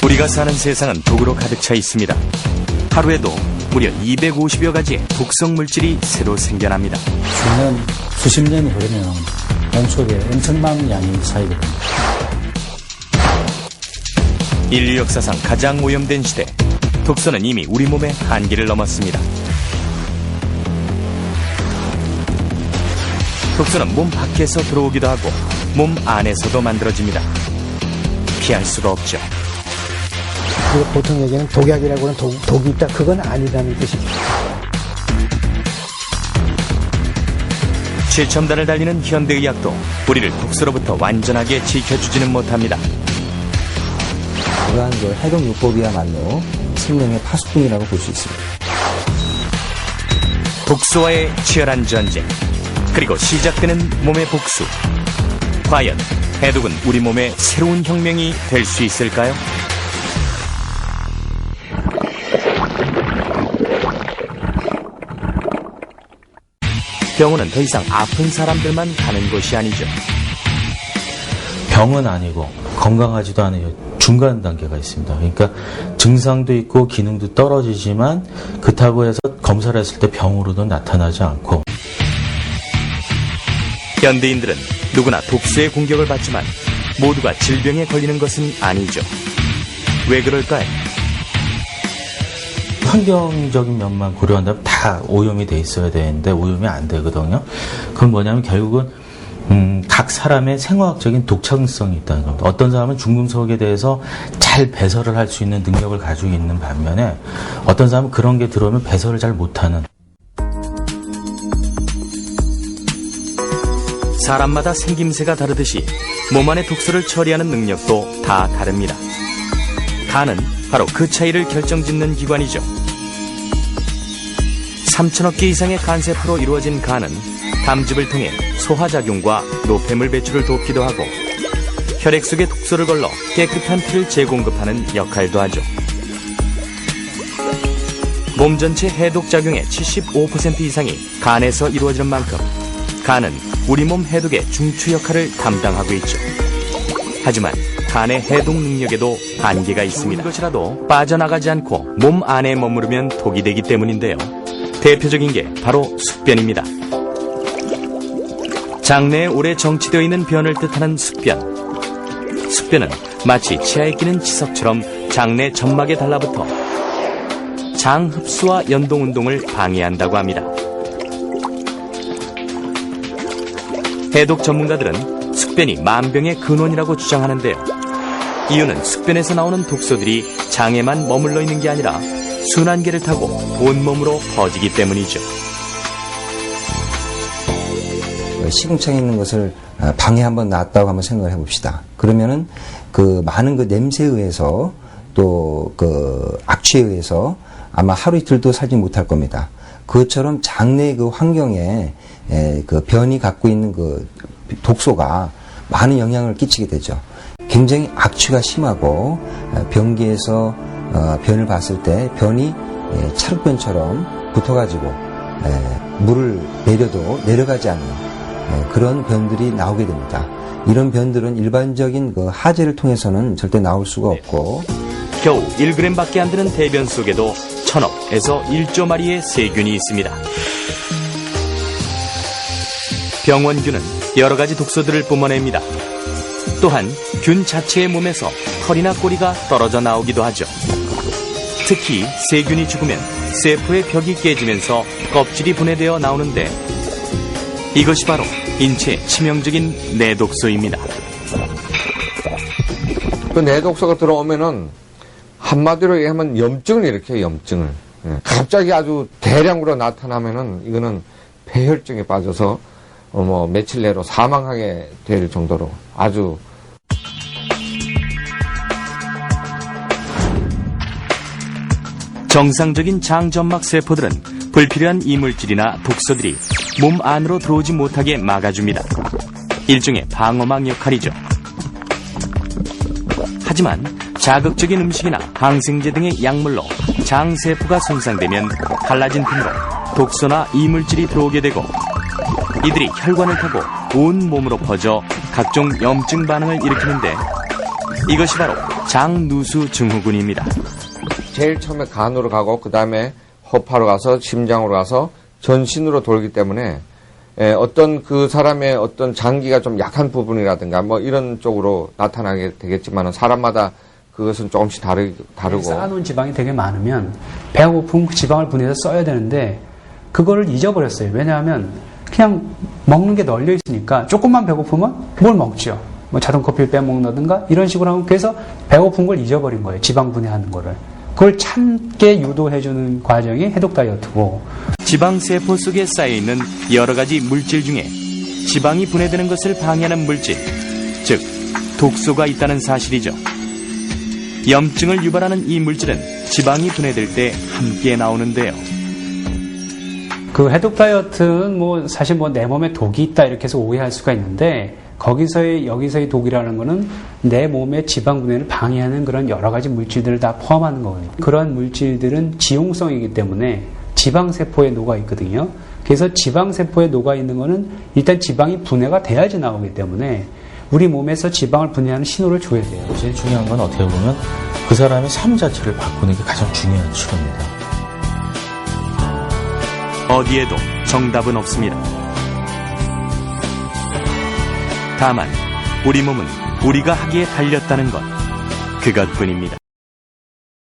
우리가 사는 세상은 독으로 가득 차 있습니다. 하루에도 무려 250여 가지의 독성 물질이 새로 생겨납니다. 수년, 수십 년이 흐르면 몸속에 엄청난 양이 차이게 됩니다. 인류 역사상 가장 오염된 시대, 독소는 이미 우리 몸의 한계를 넘었습니다. 독소는 몸 밖에서 들어오기도 하고 몸 안에서도 만들어집니다. 피할 수가 없죠. 보통 얘기는 독약이라고는 독이 있다. 그건 아니라는 뜻이죠. 최첨단을 달리는 현대의학도 우리를 독소로부터 완전하게 지켜주지는 못합니다. 이러한 해독요법이야말로 생명의 파수꾼이라고 볼 수 있습니다. 독소와의 치열한 전쟁, 그리고 시작되는 몸의 복수. 과연 해독은 우리 몸의 새로운 혁명이 될 수 있을까요? 병원은 더 이상 아픈 사람들만 가는 곳이 아니죠. 병은 아니고 건강하지도 않은 중간 단계가 있습니다. 그러니까 증상도 있고 기능도 떨어지지만 그렇다고 해서 검사를 했을 때 병으로도 나타나지 않고. 현대인들은 누구나 독소의 공격을 받지만 모두가 질병에 걸리는 것은 아니죠. 왜 그럴까요? 환경적인 면만 고려한다면 다 오염이 돼 있어야 되는데 오염이 안 되거든요. 그건 뭐냐면 결국은 각 사람의 생화학적인 독창성이 있다는 겁니다. 어떤 사람은 중금속에 대해서 잘 배설을 할 수 있는 능력을 가지고 있는 반면에 어떤 사람은 그런 게 들어오면 배설을 잘 못하는. 사람마다 생김새가 다르듯이 몸 안의 독소를 처리하는 능력도 다 다릅니다. 간은 바로 그 차이를 결정짓는 기관이죠. 3,000억 개 이상의 간세포로 이루어진 간은 담즙을 통해 소화작용과 노폐물 배출을 돕기도 하고 혈액 속에 독소를 걸러 깨끗한 피를 재공급하는 역할도 하죠. 몸 전체 해독작용의 75% 이상이 간에서 이루어지는 만큼 간은 우리 몸 해독의 중추 역할을 담당하고 있죠. 하지만 간의 해독 능력에도 한계가 있습니다. 것이라도 빠져나가지 않고 몸 안에 머무르면 독이 되기 때문인데요. 대표적인 게 바로 숙변입니다. 장내에 오래 정치되어 있는 변을 뜻하는 숙변. 숙변은 마치 치아에 끼는 치석처럼 장내 점막에 달라붙어 장 흡수와 연동 운동을 방해한다고 합니다. 해독 전문가들은 숙변이 만병의 근원이라고 주장하는데요. 이유는 숙변에서 나오는 독소들이 장에만 머물러 있는 게 아니라 순환계를 타고 온몸으로 퍼지기 때문이죠. 시궁창에 있는 것을 방에 한번 놨다고 한번 생각을 해봅시다. 그러면은 그 많은 그 냄새에 의해서 또 그 악취에 의해서 아마 하루 이틀도 살지 못할 겁니다. 그것처럼 장내 그 환경에 그 변이 갖고 있는 그 독소가 많은 영향을 끼치게 되죠. 굉장히 악취가 심하고 변기에서 변을 봤을 때 변이 찰흙변처럼 붙어가지고 물을 내려도 내려가지 않는 그런 변들이 나오게 됩니다. 이런 변들은 일반적인 그 하제를 통해서는 절대 나올 수가 없고 겨우 1g밖에 안 되는 대변 속에도 1,000억에서 1조 마리의 세균이 있습니다. 병원균은 여러 가지 독소들을 뿜어냅니다. 또한 균 자체의 몸에서 털이나 꼬리가 떨어져 나오기도 하죠. 특히 세균이 죽으면 세포의 벽이 깨지면서 껍질이 분해되어 나오는데 이것이 바로 인체에 치명적인 내독소입니다. 그 내독소가 들어오면은 한마디로 얘기하면 염증을 일으켜요, 염증을. 갑자기 아주 대량으로 나타나면은 이거는 폐혈증에 빠져서 며칠 내로 사망하게 될 정도로 아주 정상적인 장점막 세포들은 불필요한 이물질이나 독소들이 몸 안으로 들어오지 못하게 막아줍니다. 일종의 방어막 역할이죠. 하지만 자극적인 음식이나 항생제 등의 약물로 장세포가 손상되면 갈라진 틈으로 독소나 이물질이 들어오게 되고 이들이 혈관을 타고 온 몸으로 퍼져 각종 염증 반응을 일으키는데 이것이 바로 장누수 증후군입니다. 제일 처음에 간으로 가고 그 다음에 허파로 가서 심장으로 가서 전신으로 돌기 때문에 어떤 그 사람의 어떤 장기가 좀 약한 부분이라든가 뭐 이런 쪽으로 나타나게 되겠지만 사람마다 그것은 조금씩 다르고 쌓아놓은 지방이 되게 많으면 배가 고프면 그 지방을 분해해서 써야 되는데 그거를 잊어버렸어요. 왜냐하면 그냥 먹는 게 널려 있으니까 조금만 배고프면 뭘 먹죠. 뭐 자동커피를 빼먹는다든가 이런 식으로 하면 그래서 배고픈 걸 잊어버린 거예요. 지방 분해하는 거를. 그걸 참게 유도해주는 과정이 해독 다이어트고 지방세포 속에 쌓여있는 여러 가지 물질 중에 지방이 분해되는 것을 방해하는 물질, 즉 독소가 있다는 사실이죠. 염증을 유발하는 이 물질은 지방이 분해될 때 함께 나오는데요. 그 해독 다이어트는 뭐 사실 뭐 내 몸에 독이 있다 이렇게 해서 오해할 수가 있는데 여기서의 독이라는 거는 내 몸의 지방 분해를 방해하는 그런 여러 가지 물질들을 다 포함하는 거거든요. 그러한 물질들은 지용성이기 때문에 지방세포에 녹아 있거든요. 그래서 지방세포에 녹아 있는 거는 일단 지방이 분해가 돼야지 나오기 때문에 우리 몸에서 지방을 분해하는 신호를 줘야 돼요. 제일 중요한 건 어떻게 보면 그 사람의 삶 자체를 바꾸는 게 가장 중요한 치료입니다. 어디에도 정답은 없습니다. 다만 우리 몸은 우리가 하기에 달렸다는 것, 그것뿐입니다.